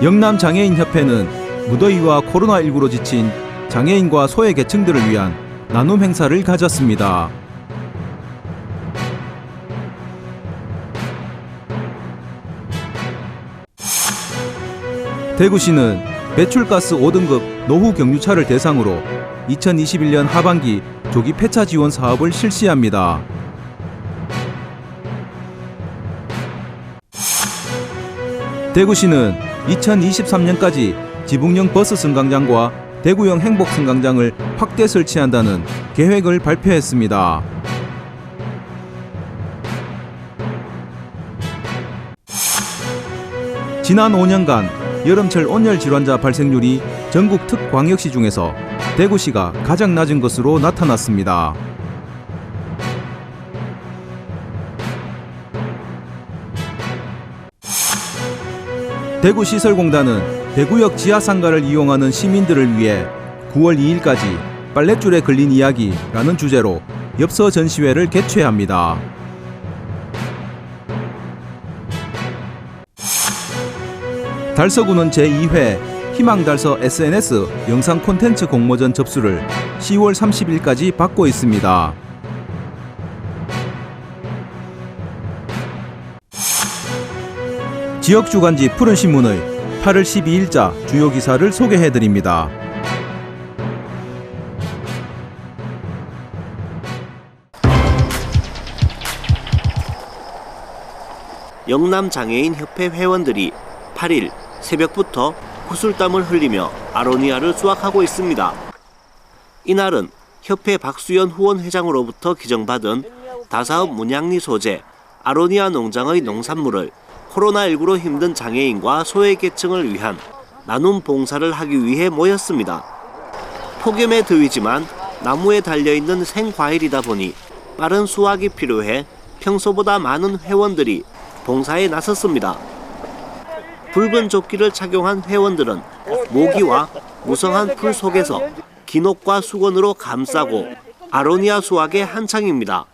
영남장애인협회는 무더위와 코로나19로 지친 장애인과 소외계층들을 위한 나눔 행사를 가졌습니다. 대구시는 배출가스 5등급 노후 경유차를 대상으로 2021년 하반기 조기 폐차 지원 사업을 실시합니다. 대구시는 2023년까지 지붕형 버스 승강장과 대구형 행복 승강장을 확대 설치한다는 계획을 발표했습니다. 지난 5년간 여름철 온열 질환자 발생률이 전국 특광역시 중에서 대구시가 가장 낮은 것으로 나타났습니다. 대구시설공단은 대구역 지하상가를 이용하는 시민들을 위해 9월 2일까지 빨랫줄에 걸린 이야기라는 주제로 엽서 전시회를 개최합니다. 달서구는 제2회 희망달서 SNS 영상 콘텐츠 공모전 접수를 10월 30일까지 받고 있습니다. 지역주간지 푸른신문의 8월 12일자 주요 기사를 소개해드립니다. 영남장애인협회 회원들이 8일 새벽부터 구슬땀을 흘리며 아로니아를 수확하고 있습니다. 이날은 협회 박수연 후원회장으로부터 기증받은 다사업 문양리 소재 아로니아 농장의 농산물을 코로나19로 힘든 장애인과 소외계층을 위한 나눔 봉사를 하기 위해 모였습니다. 폭염의 더위지만 나무에 달려있는 생과일이다 보니 빠른 수확이 필요해 평소보다 많은 회원들이 봉사에 나섰습니다. 붉은 조끼를 착용한 회원들은 모기와 무성한 풀 속에서 기녹과 수건으로 감싸고 아로니아 수확에 한창입니다.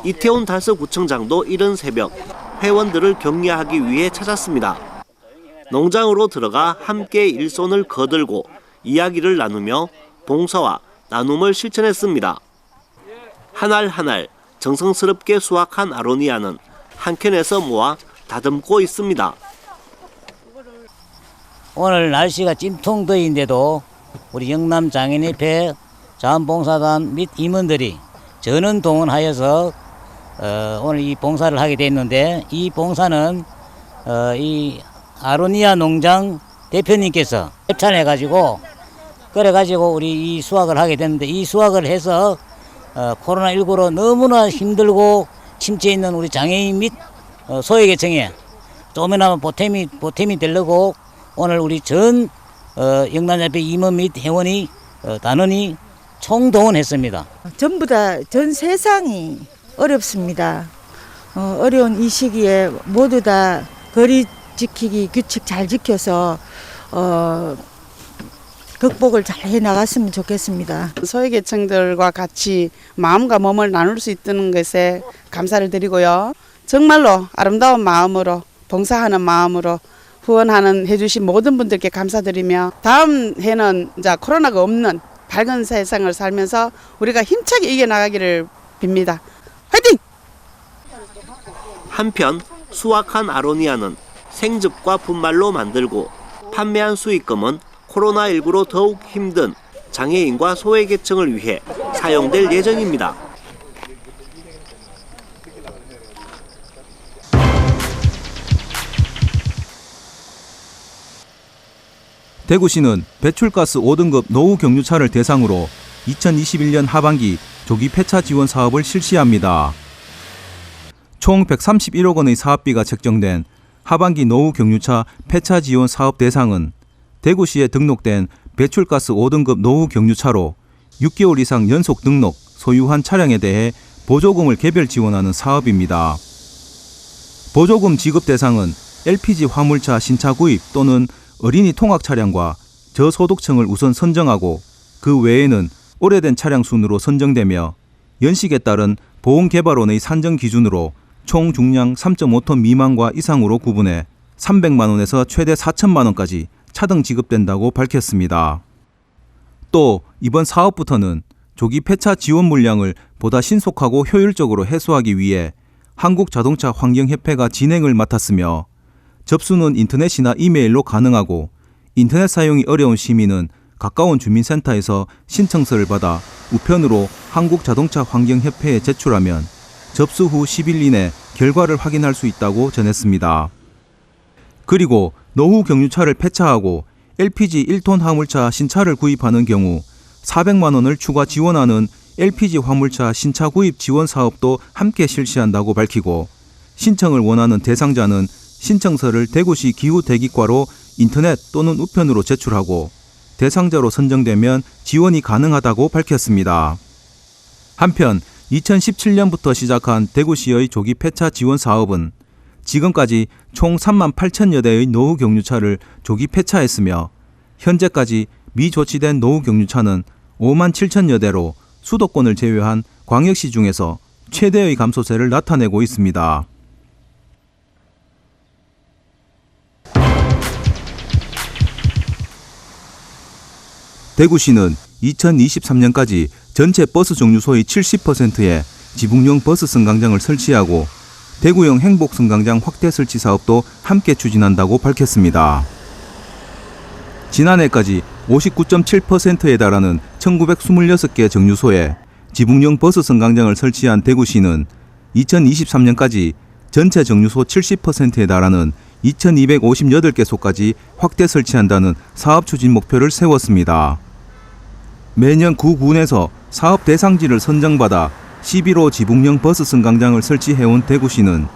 이태원 달서구청장도 이른 새벽 회원들을 격려하기 위해 찾았습니다. 농장으로 들어가 함께 일손을 거들고 이야기를 나누며 봉사와 나눔을 실천했습니다. 한 알 한 알 정성스럽게 수확한 아로니아는 한 켠에서 모아 다듬고 있습니다. 오늘 날씨가 찜통더위인데도 우리 영남장애인협회 자원봉사단 및 임원들이 전원 동원하여서 오늘 이 봉사를 하게 됐는데, 이 봉사는 이 아로니아 농장 대표님께서 협찬해가지고 그래가지고 우리 이 수확을 하게 됐는데, 이 수확을 해서 코로나19로 너무나 힘들고 침체에 있는 우리 장애인 및 소외계층에 조금이나마 보탬이 되려고 오늘 우리 전 영남협회 임원 및 회원이 단원이 총동원했습니다. 전부 다 전 세상이 어렵습니다. 어려운 이 시기에 모두 다 거리 지키기 규칙 잘 지켜서 극복을 잘 해나갔으면 좋겠습니다. 소외계층들과 같이 마음과 몸을 나눌 수 있다는 것에 감사를 드리고요. 정말로 아름다운 마음으로 봉사하는 마음으로 후원하는 해주신 모든 분들께 감사드리며, 다음 해는 이제 코로나가 없는 밝은 세상을 살면서 우리가 힘차게 이겨나가기를 빕니다. 화이팅! 한편 수확한 아로니아는 생즙과 분말로 만들고 판매한 수익금은 코로나19로 더욱 힘든 장애인과 소외계층을 위해 사용될 예정입니다. 대구시는 배출가스 5등급 노후 경유차를 대상으로 2021년 하반기 조기 폐차 지원 사업을 실시합니다. 총 131억 원의 사업비가 책정된 하반기 노후 경유차 폐차 지원 사업 대상은 대구시에 등록된 배출가스 5등급 노후 경유차로 6개월 이상 연속 등록, 소유한 차량에 대해 보조금을 개별 지원하는 사업입니다. 보조금 지급 대상은 LPG 화물차 신차 구입 또는 어린이 통학 차량과 저소득층을 우선 선정하고 그 외에는 오래된 차량 순으로 선정되며 연식에 따른 보험개발원의 산정 기준으로 총 중량 3.5톤 미만과 이상으로 구분해 300만 원에서 최대 4천만 원까지 차등 지급된다고 밝혔습니다. 또 이번 사업부터는 조기 폐차 지원 물량을 보다 신속하고 효율적으로 해소하기 위해 한국자동차 환경협회가 진행을 맡았으며 접수는 인터넷이나 이메일로 가능하고 인터넷 사용이 어려운 시민은 가까운 주민센터에서 신청서를 받아 우편으로 한국자동차 환경협회에 제출하면 접수 후 10일 이내 결과를 확인할 수 있다고 전했습니다. 그리고 노후 경유차를 폐차하고 LPG 1톤 화물차 신차를 구입하는 경우 400만 원을 추가 지원하는 LPG 화물차 신차 구입 지원 사업도 함께 실시한다고 밝히고 신청을 원하는 대상자는 신청서를 대구시 기후대기과로 인터넷 또는 우편으로 제출하고 대상자로 선정되면 지원이 가능하다고 밝혔습니다. 한편 2017년부터 시작한 대구시의 조기 폐차 지원 사업은 지금까지 총 3만 8천여 대의 노후 경유차를 조기 폐차했으며 현재까지 미조치된 노후 경유차는 5만 7천여 대로 수도권을 제외한 광역시 중에서 최대의 감소세를 나타내고 있습니다. 대구시는 2023년까지 전체 버스 정류소의 70%에 지붕용 버스 승강장을 설치하고 대구형 행복 승강장 확대 설치 사업도 함께 추진한다고 밝혔습니다. 지난해까지 59.7%에 달하는 1926개 정류소에 지붕용 버스 승강장을 설치한 대구시는 2023년까지 전체 정류소 70%에 달하는 2258개소까지 확대 설치한다는 사업 추진 목표를 세웠습니다. 매년 구 군에서 사업 대상지를 선정받아 11호 지붕형 버스 승강장을 설치해온 대구시는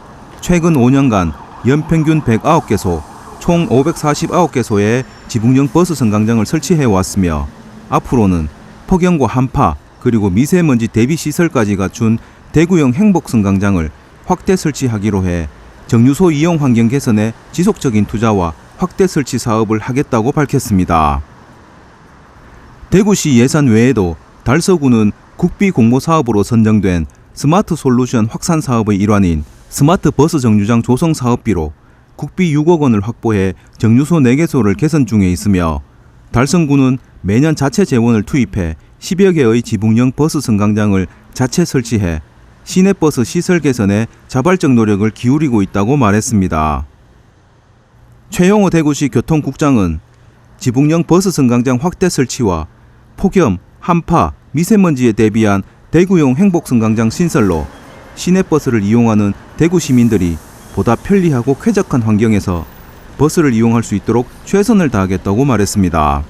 최근 5년간 연평균 109개소, 총 549개소의 지붕형 버스 승강장을 설치해왔으며 앞으로는 폭염과 한파 그리고 미세먼지 대비 시설까지 갖춘 대구형 행복 승강장을 확대 설치하기로 해 정류소 이용 환경 개선에 지속적인 투자와 확대 설치 사업을 하겠다고 밝혔습니다. 대구시 예산 외에도 달서구는 국비 공모 사업으로 선정된 스마트 솔루션 확산 사업의 일환인 스마트 버스 정류장 조성 사업비로 국비 6억 원을 확보해 정류소 4개소를 개선 중에 있으며 달성구는 매년 자체 재원을 투입해 10여 개의 지붕형 버스 승강장을 자체 설치해 시내버스 시설 개선에 자발적 노력을 기울이고 있다고 말했습니다. 최용호 대구시 교통국장은 지붕형 버스 승강장 확대 설치와 폭염, 한파, 미세먼지에 대비한 대구용 행복 승강장 신설로 시내버스를 이용하는 대구 시민들이 보다 편리하고 쾌적한 환경에서 버스를 이용할 수 있도록 최선을 다하겠다고 말했습니다.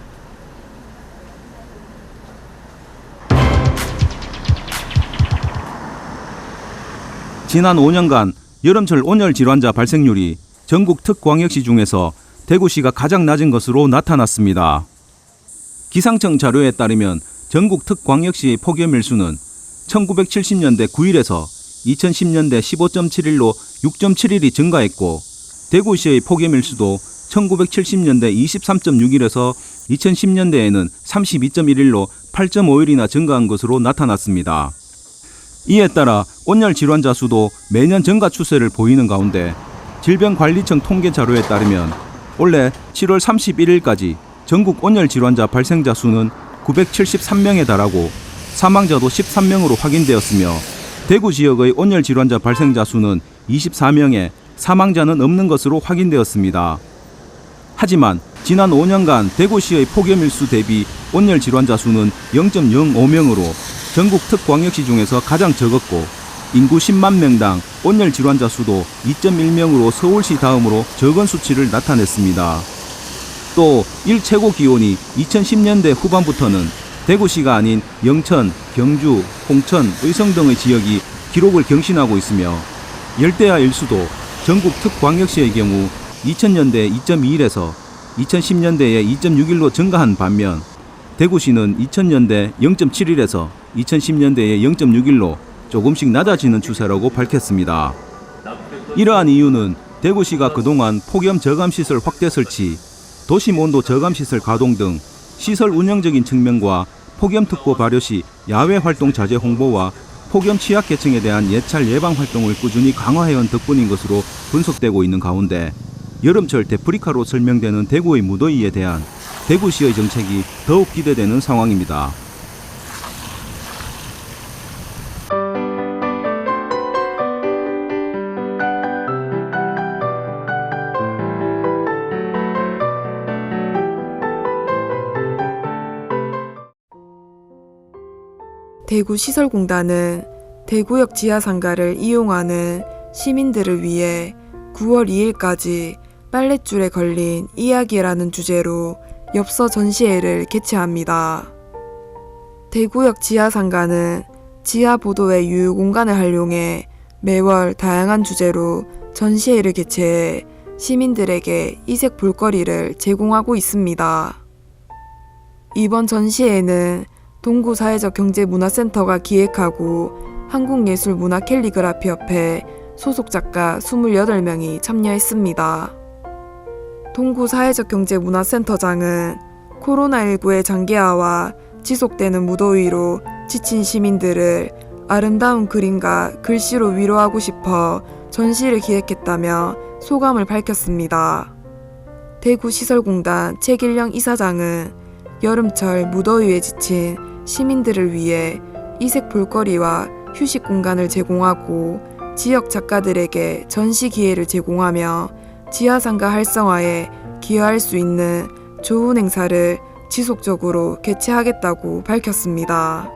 지난 5년간 여름철 온열 질환자 발생률이 전국 특광역시 중에서 대구시가 가장 낮은 것으로 나타났습니다. 기상청 자료에 따르면 전국 특광역시의 폭염 일수는 1970년대 9일에서 2010년대 15.7일로 6.7일이 증가했고 대구시의 폭염 일수도 1970년대 23.6일에서 2010년대에는 32.1일로 8.5일이나 증가한 것으로 나타났습니다. 이에 따라 온열 질환자 수도 매년 증가 추세를 보이는 가운데 질병관리청 통계 자료에 따르면 올해 7월 31일까지 전국 온열 질환자 발생자 수는 973명에 달하고 사망자도 13명으로 확인되었으며 대구 지역의 온열 질환자 발생자 수는 24명에 사망자는 없는 것으로 확인되었습니다. 하지만 지난 5년간 대구시의 폭염 일수 대비 온열 질환자 수는 0.05명으로 전국 특광역시 중에서 가장 적었고 인구 10만 명당 온열 질환자 수도 2.1명으로 서울시 다음으로 적은 수치를 나타냈습니다. 또 일최고 기온이 2010년대 후반부터는 대구시가 아닌 영천, 경주, 홍천, 의성 등의 지역이 기록을 경신하고 있으며 열대야 일수도 전국 특광역시의 경우 2000년대 2.21에서 2010년대에 2.61로 증가한 반면 대구시는 2000년대 0.71에서 2010년대에 0.61로 조금씩 낮아지는 추세라고 밝혔습니다. 이러한 이유는 대구시가 그동안 폭염 저감시설 확대 설치, 도심 온도 저감 시설 가동 등 시설 운영적인 측면과 폭염특보 발효 시 야외 활동 자제 홍보와 폭염 취약계층에 대한 예찰 예방 활동을 꾸준히 강화해온 덕분인 것으로 분석되고 있는 가운데 여름철 데프리카로 설명되는 대구의 무더위에 대한 대구시의 정책이 더욱 기대되는 상황입니다. 대구시설공단은 대구역 지하상가를 이용하는 시민들을 위해 9월 2일까지 빨랫줄에 걸린 이야기라는 주제로 엽서 전시회를 개최합니다. 대구역 지하상가는 지하보도의 유휴공간을 활용해 매월 다양한 주제로 전시회를 개최해 시민들에게 이색 볼거리를 제공하고 있습니다. 이번 전시회는 동구 사회적경제문화센터가 기획하고 한국예술문화캘리그라피협회 소속 작가 28명이 참여했습니다. 동구 사회적경제문화센터장은 코로나19의 장기화와 지속되는 무더위로 지친 시민들을 아름다운 그림과 글씨로 위로하고 싶어 전시를 기획했다며 소감을 밝혔습니다. 대구시설공단 최길령 이사장은 여름철 무더위에 지친 시민들을 위해 이색 볼거리와 휴식 공간을 제공하고 지역 작가들에게 전시 기회를 제공하며 지하상가 활성화에 기여할 수 있는 좋은 행사를 지속적으로 개최하겠다고 밝혔습니다.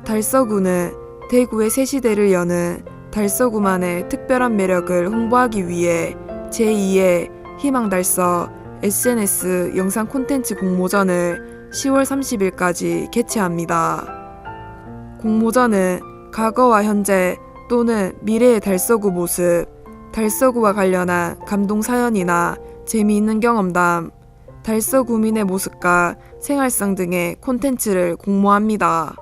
달서구는 대구의 새 시대를 여는 달서구만의 특별한 매력을 홍보하기 위해 제2의 희망달서 SNS 영상 콘텐츠 공모전을 10월 30일까지 개최합니다. 공모전은 과거와 현재 또는 미래의 달서구 모습, 달서구와 관련한 감동 사연이나 재미있는 경험담, 달서구민의 모습과 생활상 등의 콘텐츠를 공모합니다.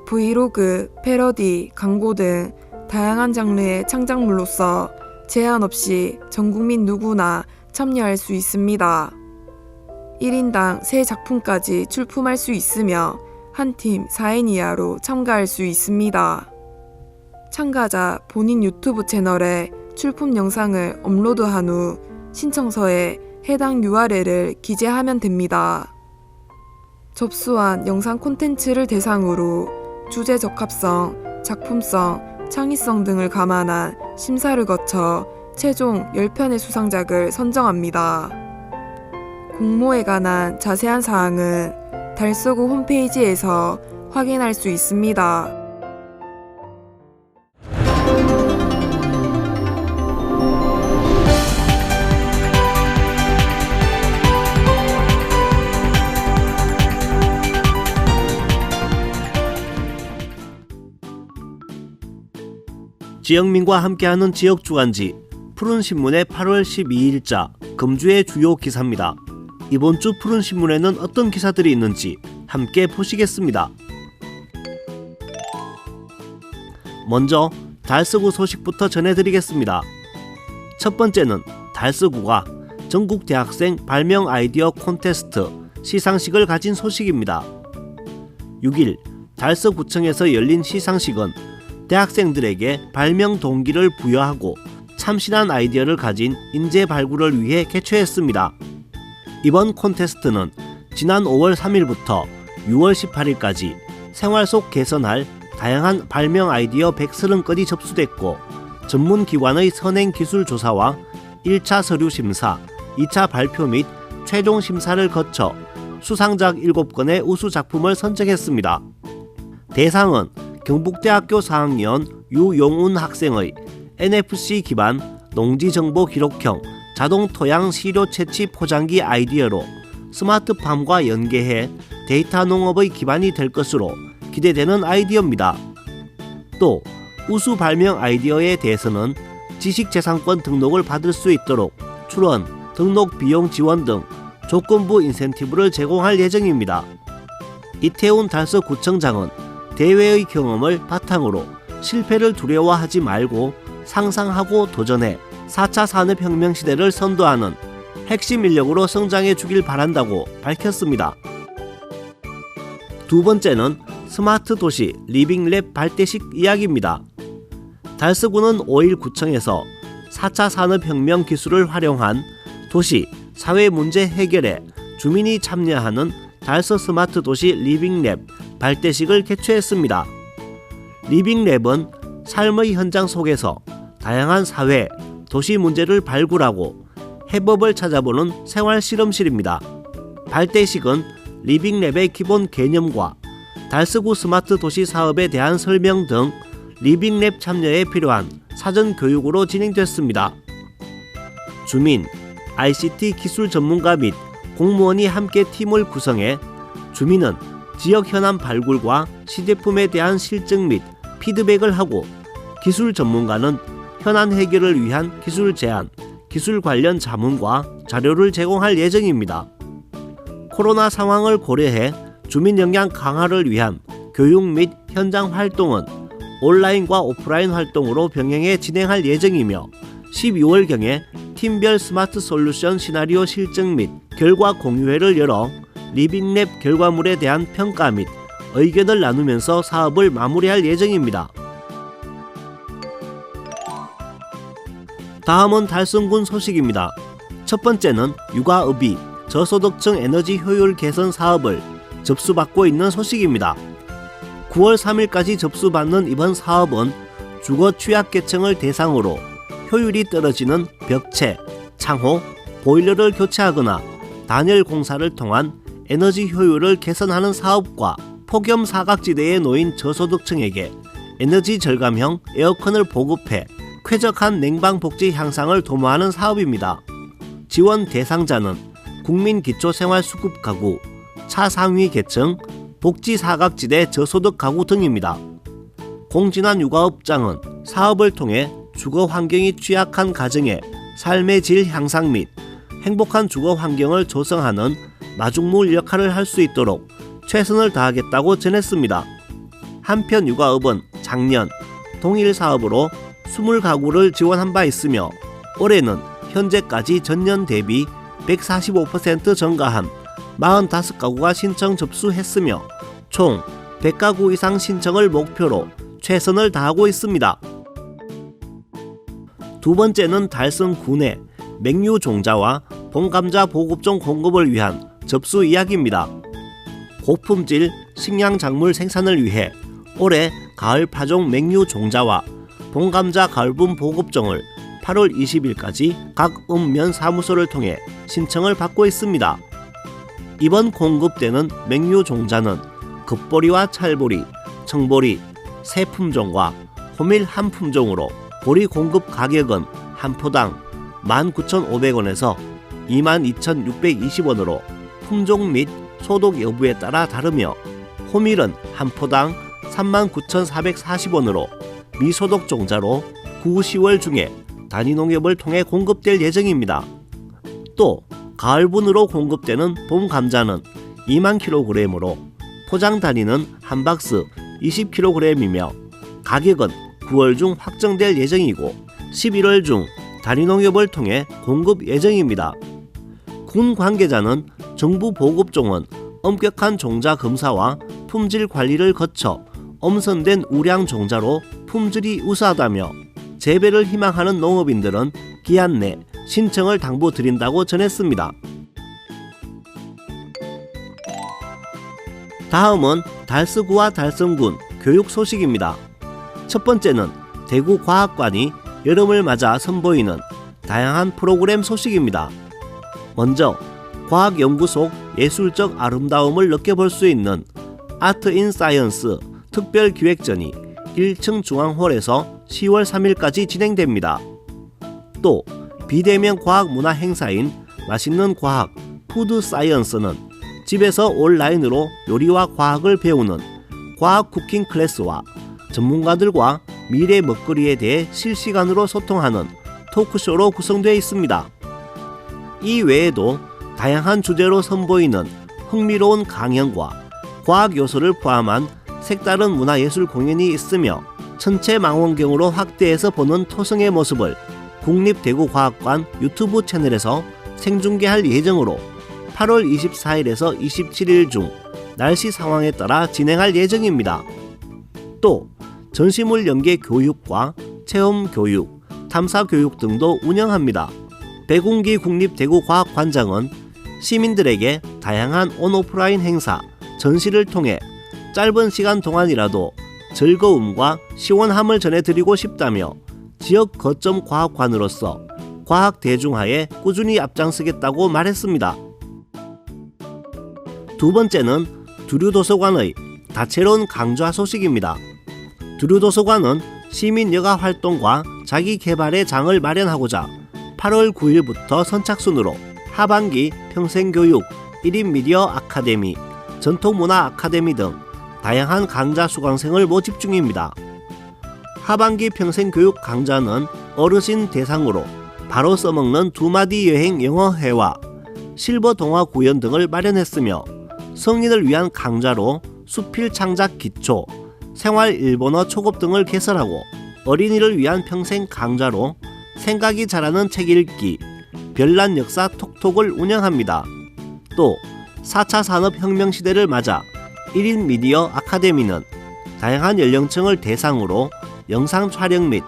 브이로그, 패러디, 광고 등 다양한 장르의 창작물로서 제한 없이 전 국민 누구나 참여할 수 있습니다. 1인당 3작품까지 출품할 수 있으며 한 팀 4인 이하로 참가할 수 있습니다. 참가자 본인 유튜브 채널에 출품 영상을 업로드한 후 신청서에 해당 URL을 기재하면 됩니다. 접수한 영상 콘텐츠를 대상으로 주제 적합성, 작품성, 창의성 등을 감안한 심사를 거쳐 최종 10편의 수상작을 선정합니다. 공모에 관한 자세한 사항은 달서구 홈페이지에서 확인할 수 있습니다. 지역민과 함께하는 지역주간지 푸른신문의 8월 12일자 금주의 주요 기사입니다. 이번 주 푸른신문에는 어떤 기사들이 있는지 함께 보시겠습니다. 먼저 달서구 소식부터 전해드리겠습니다. 첫 번째는 달서구가 전국 대학생 발명 아이디어 콘테스트 시상식을 가진 소식입니다. 6일 달서구청에서 열린 시상식은 대학생들에게 발명 동기를 부여하고 참신한 아이디어를 가진 인재 발굴을 위해 개최했습니다. 이번 콘테스트는 지난 5월 3일부터 6월 18일까지 생활 속 개선할 다양한 발명 아이디어 130건이 접수됐고 전문기관의 선행기술조사와 1차 서류 심사, 2차 발표 및 최종 심사를 거쳐 수상작 7건의 우수작품을 선정했습니다. 대상은 경북대학교 4학년 유용운 학생의 NFC 기반 농지정보 기록형 자동 토양 시료 채취 포장기 아이디어로 스마트팜과 연계해 데이터 농업의 기반이 될 것으로 기대되는 아이디어입니다. 또 우수 발명 아이디어에 대해서는 지식재산권 등록을 받을 수 있도록 출원, 등록 비용 지원 등 조건부 인센티브를 제공할 예정입니다. 이태훈 달서구청장은 대회의 경험을 바탕으로 실패를 두려워하지 말고 상상하고 도전해 4차 산업혁명 시대를 선도하는 핵심 인력으로 성장해 주길 바란다고 밝혔습니다. 두 번째는 스마트 도시 리빙랩 발대식 이야기입니다. 달서구는 5일 구청에서 4차 산업혁명 기술을 활용한 도시, 사회 문제 해결에 주민이 참여하는 달서 스마트 도시 리빙랩 발대식을 개최했습니다. 리빙랩은 삶의 현장 속에서 다양한 사회, 도시 문제를 발굴하고 해법을 찾아보는 생활 실험실입니다. 발대식은 리빙랩의 기본 개념과 달서구 스마트 도시 사업에 대한 설명 등 리빙랩 참여에 필요한 사전 교육으로 진행됐습니다. 주민, ICT 기술 전문가 및 공무원이 함께 팀을 구성해 주민은 지역 현안 발굴과 시제품에 대한 실증 및 피드백을 하고 기술 전문가는 현안 해결을 위한 기술 제안, 기술 관련 자문과 자료를 제공할 예정입니다. 코로나 상황을 고려해 주민 역량 강화를 위한 교육 및 현장 활동은 온라인과 오프라인 활동으로 병행해 진행할 예정이며 12월경에 팀별 스마트 솔루션 시나리오 실증 및 결과 공유회를 열어 리빙랩 결과물에 대한 평가 및 의견을 나누면서 사업을 마무리할 예정입니다. 다음은 달성군 소식입니다. 첫 번째는 육아업이 저소득층 에너지 효율 개선 사업을 접수받고 있는 소식입니다. 9월 3일까지 접수받는 이번 사업은 주거 취약계층을 대상으로 효율이 떨어지는 벽체, 창호, 보일러를 교체하거나 단열 공사를 통한 에너지 효율을 개선하는 사업과 폭염 사각지대에 놓인 저소득층에게 에너지 절감형 에어컨을 보급해 쾌적한 냉방복지 향상을 도모하는 사업입니다. 지원 대상자는 국민기초생활수급가구, 차상위 계층, 복지사각지대 저소득 가구 등입니다. 공진한 육아업장은 사업을 통해 주거 환경이 취약한 가정의 삶의 질 향상 및 행복한 주거 환경을 조성하는 마중물 역할을 할 수 있도록 최선을 다하겠다고 전했습니다. 한편 육아업은 작년 동일 사업으로 20가구를 지원한 바 있으며 올해는 현재까지 전년 대비 145% 증가한 45가구가 신청 접수했으며 총 100가구 이상 신청을 목표로 최선을 다하고 있습니다. 두 번째는 달성군의 맹류 종자와 봄감자 보급종 공급을 위한 접수 이야기입니다. 고품질 식량작물 생산을 위해 올해 가을 파종 맹류 종자와 봄감자 가을분 보급종을 8월 20일까지 각 읍면 사무소를 통해 신청을 받고 있습니다. 이번 공급되는 맹류 종자는 겉보리와 찰보리, 청보리 세 품종과 호밀 한 품종으로 보리 공급 가격은 한 포당 19,500원에서 22,620원으로 품종 및 소독 여부에 따라 다르며 호밀은 한 포당 39,440원으로 미소독 종자로 9, 10월 중에 단위농협을 통해 공급될 예정입니다. 또 가을분으로 공급되는 봄 감자는 2만 kg으로 포장 단위는 한 박스 20kg이며 가격은 9월 중 확정될 예정이고 11월 중 단위농협을 통해 공급 예정입니다. 군 관계자는 정부 보급종은 엄격한 종자 검사와 품질 관리를 거쳐 엄선된 우량 종자로 품질이 우수하다며 재배를 희망하는 농업인들은 기한 내 신청을 당부드린다고 전했습니다. 다음은 달서구와 달성군 교육 소식입니다. 첫 번째는 대구과학관이 여름을 맞아 선보이는 다양한 프로그램 소식입니다. 먼저 과학연구 속 예술적 아름다움을 느껴볼 수 있는 아트 인 사이언스 특별기획전이 1층 중앙홀에서 10월 3일까지 진행됩니다. 또 비대면 과학문화 행사인 맛있는 과학 푸드 사이언스는 집에서 온라인으로 요리와 과학을 배우는 과학 쿠킹 클래스와 전문가들과 미래 먹거리에 대해 실시간으로 소통하는 토크쇼로 구성되어 있습니다. 이 외에도 다양한 주제로 선보이는 흥미로운 강연과 과학 요소를 포함한 색다른 문화예술 공연이 있으며 천체 망원경으로 확대해서 보는 토성의 모습을 국립대구과학관 유튜브 채널에서 생중계할 예정으로 8월 24일에서 27일 중 날씨 상황에 따라 진행할 예정입니다. 또 전시물 연계 교육과 체험 교육, 탐사 교육 등도 운영합니다. 백운기 국립대구과학관장은 시민들에게 다양한 온오프라인 행사, 전시를 통해 짧은 시간 동안이라도 즐거움과 시원함을 전해드리고 싶다며 지역 거점 과학관으로서 과학 대중화에 꾸준히 앞장서겠다고 말했습니다. 두 번째는 두류도서관의 다채로운 강좌 소식입니다. 두류도서관은 시민 여가 활동과 자기 개발의 장을 마련하고자 8월 9일부터 선착순으로 하반기 평생교육, 1인 미디어 아카데미, 전통문화 아카데미 등 다양한 강좌 수강생을 모집 중입니다. 하반기 평생교육 강좌는 어르신 대상으로 바로 써먹는 두마디 여행 영어회화, 실버 동화 구연 등을 마련했으며 성인을 위한 강좌로 수필 창작 기초, 생활 일본어 초급 등을 개설하고 어린이를 위한 평생 강좌로 생각이 자라는 책 읽기, 별난 역사 톡톡을 운영합니다. 또 4차 산업혁명 시대를 맞아 1인 미디어 아카데미는 다양한 연령층을 대상으로 영상 촬영 및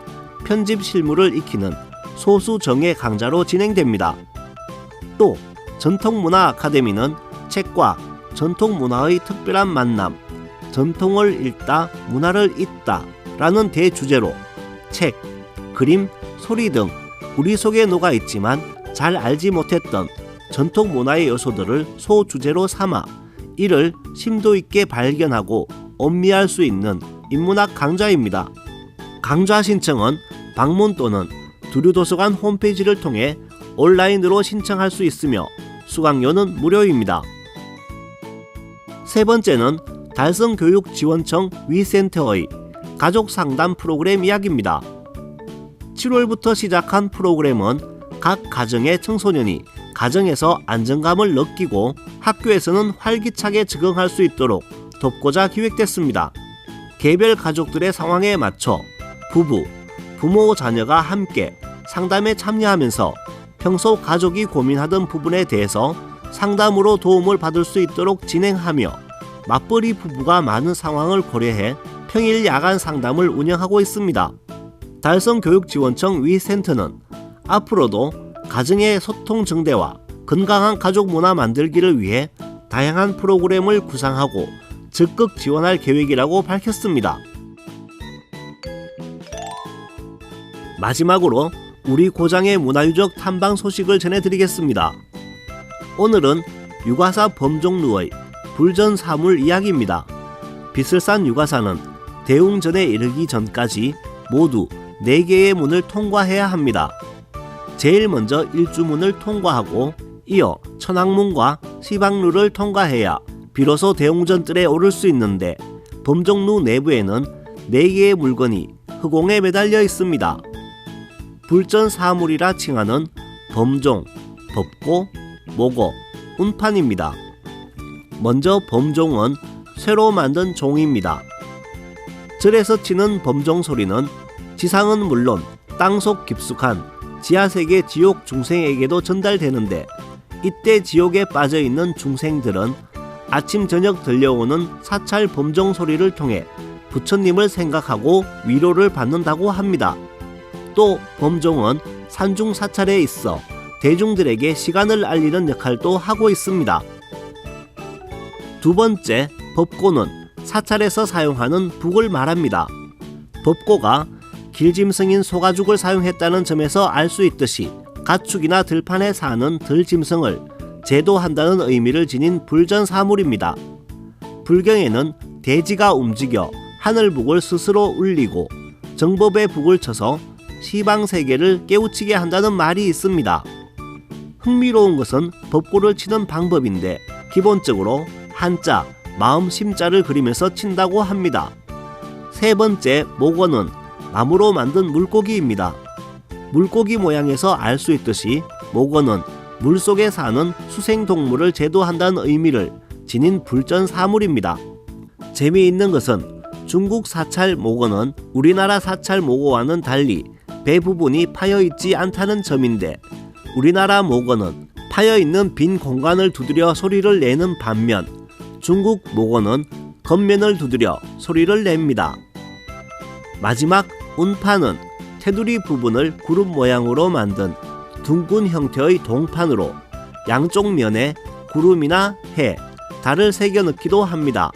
편집 실무를 익히는 소수 정예 강좌로 진행됩니다. 또 전통문화 아카데미는 책과 전통문화의 특별한 만남, 전통을 읽다, 문화를 잇다 라는 대주제로 책, 그림, 소리 등 우리 속에 녹아있지만 잘 알지 못했던 전통문화의 요소들을 소주제로 삼아 이를 심도 있게 발견하고 엄미할 수 있는 인문학 강좌입니다. 강좌 신청은 방문 또는 두류도서관 홈페이지를 통해 온라인으로 신청할 수 있으며 수강료는 무료입니다. 세 번째는 달성교육지원청 위센터의 가족상담 프로그램 이야기입니다. 7월부터 시작한 프로그램은 각 가정의 청소년이 가정에서 안정감을 느끼고 학교에서는 활기차게 적응할 수 있도록 돕고자 기획됐습니다. 개별 가족들의 상황에 맞춰 부부, 부모, 자녀가 함께 상담에 참여하면서 평소 가족이 고민하던 부분에 대해서 상담으로 도움을 받을 수 있도록 진행하며 맞벌이 부부가 많은 상황을 고려해 평일 야간 상담을 운영하고 있습니다. 달성교육지원청 위센터는 앞으로도 가정의 소통 증대와 건강한 가족 문화 만들기를 위해 다양한 프로그램을 구상하고 적극 지원할 계획이라고 밝혔습니다. 마지막으로 우리 고장의 문화유적 탐방 소식을 전해드리겠습니다. 오늘은 유가사 범종루의 불전사물 이야기입니다. 비슬산 유가사는 대웅전에 이르기 전까지 모두 4개의 문을 통과해야 합니다. 제일 먼저 일주문을 통과하고 이어 천왕문과 시방루를 통과해야 비로소 대웅전뜰에 오를 수 있는데 범종루 내부에는 4개의 물건이 흑공에 매달려 있습니다. 불전사물이라 칭하는 범종, 법고, 모고, 운판입니다. 먼저 범종은 쇠로 만든 종입니다. 절에서 치는 범종 소리는 지상은 물론 땅속 깊숙한 지하세계 지옥 중생에게도 전달되는데 이때 지옥에 빠져있는 중생들은 아침 저녁 들려오는 사찰 범종 소리를 통해 부처님을 생각하고 위로를 받는다고 합니다. 또 범종은 산중 사찰에 있어 대중들에게 시간을 알리는 역할도 하고 있습니다. 두 번째, 법고는 사찰에서 사용하는 북을 말합니다. 법고가 길짐승인 소가죽을 사용했다는 점에서 알 수 있듯이 가축이나 들판에 사는 들짐승을 제도한다는 의미를 지닌 불전사물입니다. 불경에는 대지가 움직여 하늘북을 스스로 울리고 정법의 북을 쳐서 시방세계를 깨우치게 한다는 말이 있습니다. 흥미로운 것은 법고를 치는 방법인데 기본적으로 한자, 마음 심자를 그리면서 친다고 합니다. 세 번째, 모고는 나무로 만든 물고기입니다. 물고기 모양에서 알 수 있듯이 모고는 물속에 사는 수생동물을 제도한다는 의미를 지닌 불전사물입니다. 재미있는 것은 중국 사찰 모고는 우리나라 사찰 모고와는 달리 배 부분이 파여 있지 않다는 점인데 우리나라 목어는 파여 있는 빈 공간을 두드려 소리를 내는 반면 중국 목어는 겉면을 두드려 소리를 냅니다. 마지막 운판은 테두리 부분을 구름 모양으로 만든 둥근 형태의 동판으로 양쪽 면에 구름이나 해, 달을 새겨 넣기도 합니다.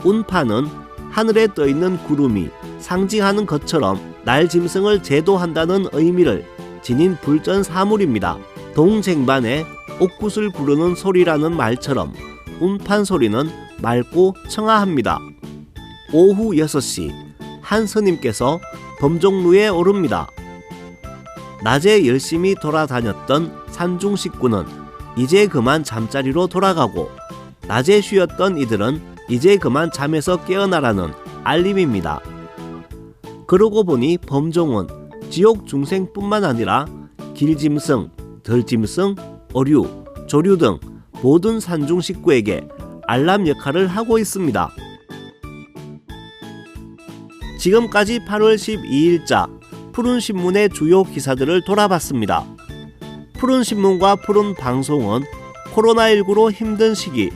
운판은 하늘에 떠있는 구름이 상징하는 것처럼 날 짐승을 제도한다는 의미를 지닌 불전 사물입니다. 동쟁반에 옥굿을 구르는 소리라는 말처럼 운판 소리는 맑고 청아합니다. 오후 6시 한 스님께서 범종루에 오릅니다. 낮에 열심히 돌아다녔던 산중 식구는 이제 그만 잠자리로 돌아가고 낮에 쉬었던 이들은 이제 그만 잠에서 깨어나라는 알림입니다. 그러고 보니 범종은 지옥 중생뿐만 아니라 길짐승, 덜짐승, 어류, 조류 등 모든 산중 식구에게 알람 역할을 하고 있습니다. 지금까지 8월 12일자 푸른신문의 주요 기사들을 돌아봤습니다. 푸른신문과 푸른방송은 코로나19로 힘든 시기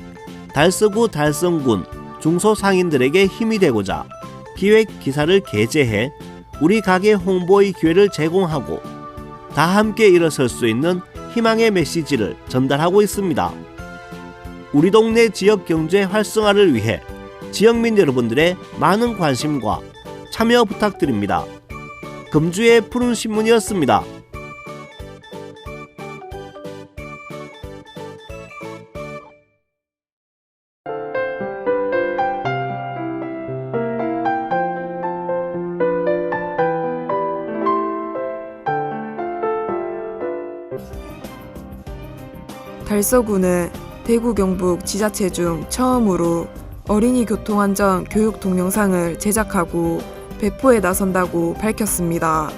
달서구 달성군 중소상인들에게 힘이 되고자 기획 기사를 게재해 우리 가게 홍보의 기회를 제공하고 다 함께 일어설 수 있는 희망의 메시지를 전달하고 있습니다. 우리 동네 지역 경제 활성화를 위해 지역민 여러분들의 많은 관심과 참여 부탁드립니다. 금주의 푸른신문이었습니다. 달서구는 대구 경북 지자체 중 처음으로 어린이 교통안전 교육 동영상을 제작하고 배포에 나선다고 밝혔습니다.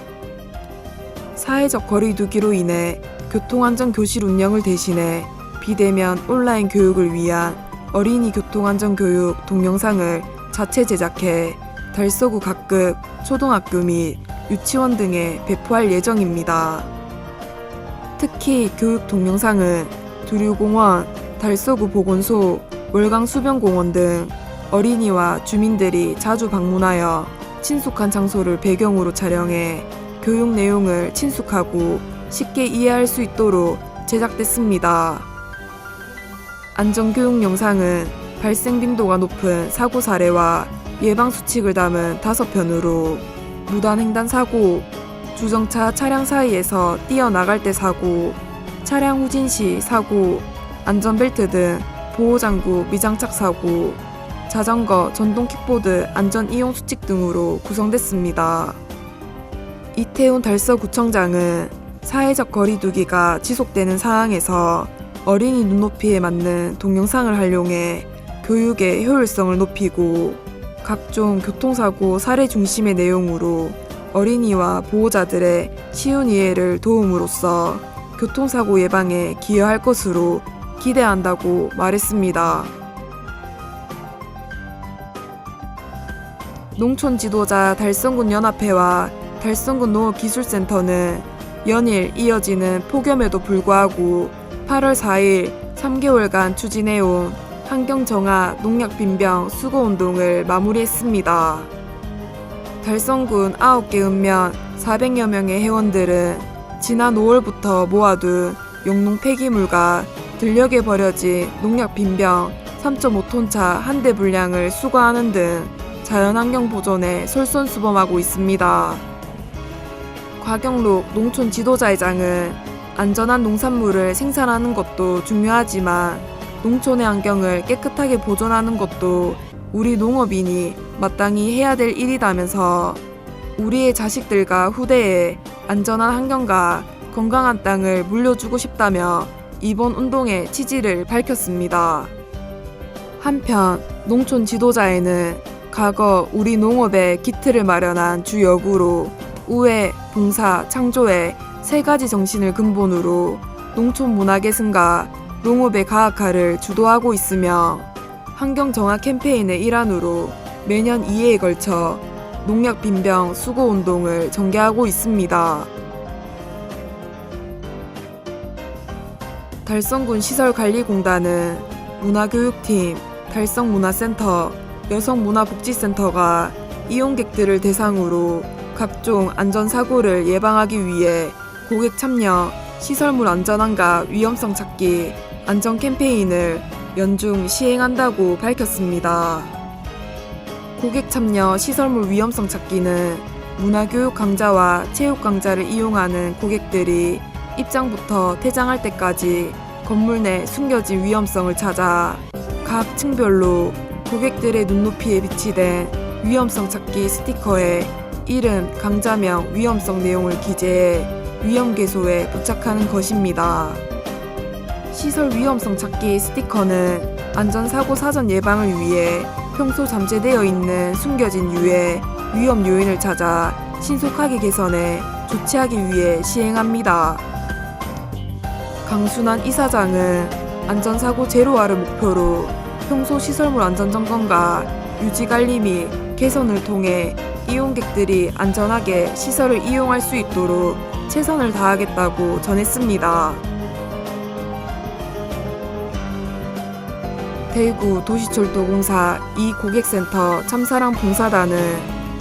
사회적 거리 두기로 인해 교통안전 교실 운영을 대신해 비대면 온라인 교육을 위한 어린이 교통안전 교육 동영상을 자체 제작해 달서구 각급 초등학교 및 유치원 등에 배포할 예정입니다. 특히 교육 동영상은 두류공원, 달서구 보건소, 월강수변공원 등 어린이와 주민들이 자주 방문하여 친숙한 장소를 배경으로 촬영해 교육 내용을 친숙하고 쉽게 이해할 수 있도록 제작됐습니다. 안전교육 영상은 발생 빈도가 높은 사고 사례와 예방 수칙을 담은 5편으로 무단횡단 사고, 주정차 차량 사이에서 뛰어나갈 때 사고, 차량 후진 시 사고, 안전벨트 등 보호장구 미장착 사고, 자전거, 전동 킥보드 안전 이용 수칙 등으로 구성됐습니다. 이태훈 달서구청장은 사회적 거리 두기가 지속되는 상황에서 어린이 눈높이에 맞는 동영상을 활용해 교육의 효율성을 높이고 각종 교통사고 사례 중심의 내용으로 어린이와 보호자들의 쉬운 이해를 도움으로써 교통사고 예방에 기여할 것으로 기대한다고 말했습니다. 농촌지도자 달성군 연합회와 달성군 농업기술센터는 연일 이어지는 폭염에도 불구하고 8월 4일 3개월간 추진해온 환경정화 농약빈병 수거운동을 마무리했습니다. 달성군 9개 읍면 400여 명의 회원들은 지난 5월부터 모아둔 용농 폐기물과 들녘에 버려진 농약빈병 3.5톤차 한 대 분량을 수거하는 등 자연환경 보존에 솔선수범하고 있습니다. 곽영록 농촌지도자회장은 안전한 농산물을 생산하는 것도 중요하지만 농촌의 환경을 깨끗하게 보존하는 것도 우리 농업인이 마땅히 해야 될 일이라면서 우리의 자식들과 후대에 안전한 환경과 건강한 땅을 물려주고 싶다며 이번 운동의 취지를 밝혔습니다. 한편 농촌 지도자에는 과거 우리 농업의 기틀을 마련한 주 여구로 우애, 봉사, 창조의 3가지 정신을 근본으로 농촌 문화계승과 농업의 가학화를 주도하고 있으며 환경정화 캠페인의 일환으로 매년 2회에 걸쳐 농약 빈병 수거 운동을 전개하고 있습니다. 달성군 시설관리공단은 문화교육팀, 달성문화센터, 여성문화복지센터가 이용객들을 대상으로 각종 안전사고를 예방하기 위해 고객 참여, 시설물 안전함과 위험성 찾기, 안전 캠페인을 연중 시행한다고 밝혔습니다. 고객 참여 시설물 위험성 찾기는 문화교육 강좌와 체육 강좌를 이용하는 고객들이 입장부터 퇴장할 때까지 건물 내 숨겨진 위험성을 찾아 각 층별로 고객들의 눈높이에 비치된 위험성 찾기 스티커에 이름, 강좌명, 위험성 내용을 기재해 위험계소에 부착하는 것입니다. 시설 위험성 찾기 스티커는 안전사고 사전 예방을 위해 평소 잠재되어 있는 숨겨진 유해, 위험 요인을 찾아 신속하게 개선해 조치하기 위해 시행합니다. 강순환 이사장은 안전사고 제로화를 목표로 평소 시설물 안전점검과 유지관리 및 개선을 통해 이용객들이 안전하게 시설을 이용할 수 있도록 최선을 다하겠다고 전했습니다. 대구 도시철도공사 2고객센터 참사랑 봉사단은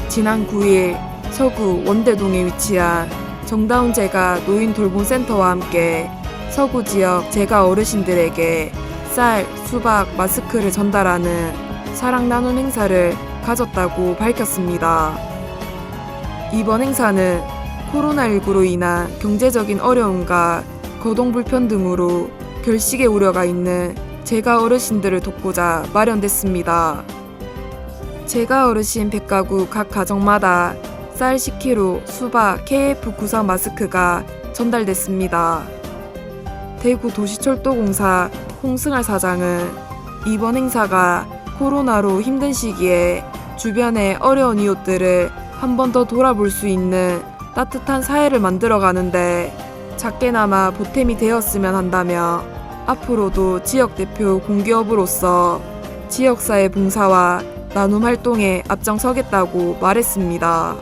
지난 9일 서구 원대동에 위치한 정다운 제가 노인 돌봄센터와 함께 서구 지역 제가 어르신들에게 쌀, 수박, 마스크를 전달하는 사랑 나눔 행사를 가졌다고 밝혔습니다. 이번 행사는 코로나19로 인한 경제적인 어려움과 거동 불편 등으로 결식의 우려가 있는 제가 어르신들을 돕고자 마련됐습니다. 제가 어르신 100가구 각 가정마다 쌀 10kg, 수박, KF94 마스크가 전달됐습니다. 대구 도시철도공사 홍승할 사장은 이번 행사가 코로나로 힘든 시기에 주변의 어려운 이웃들을 한 번 더 돌아볼 수 있는 따뜻한 사회를 만들어가는데 작게나마 보탬이 되었으면 한다며 앞으로도 지역대표 공기업으로서 지역사회 봉사와 나눔 활동에 앞장서겠다고 말했습니다.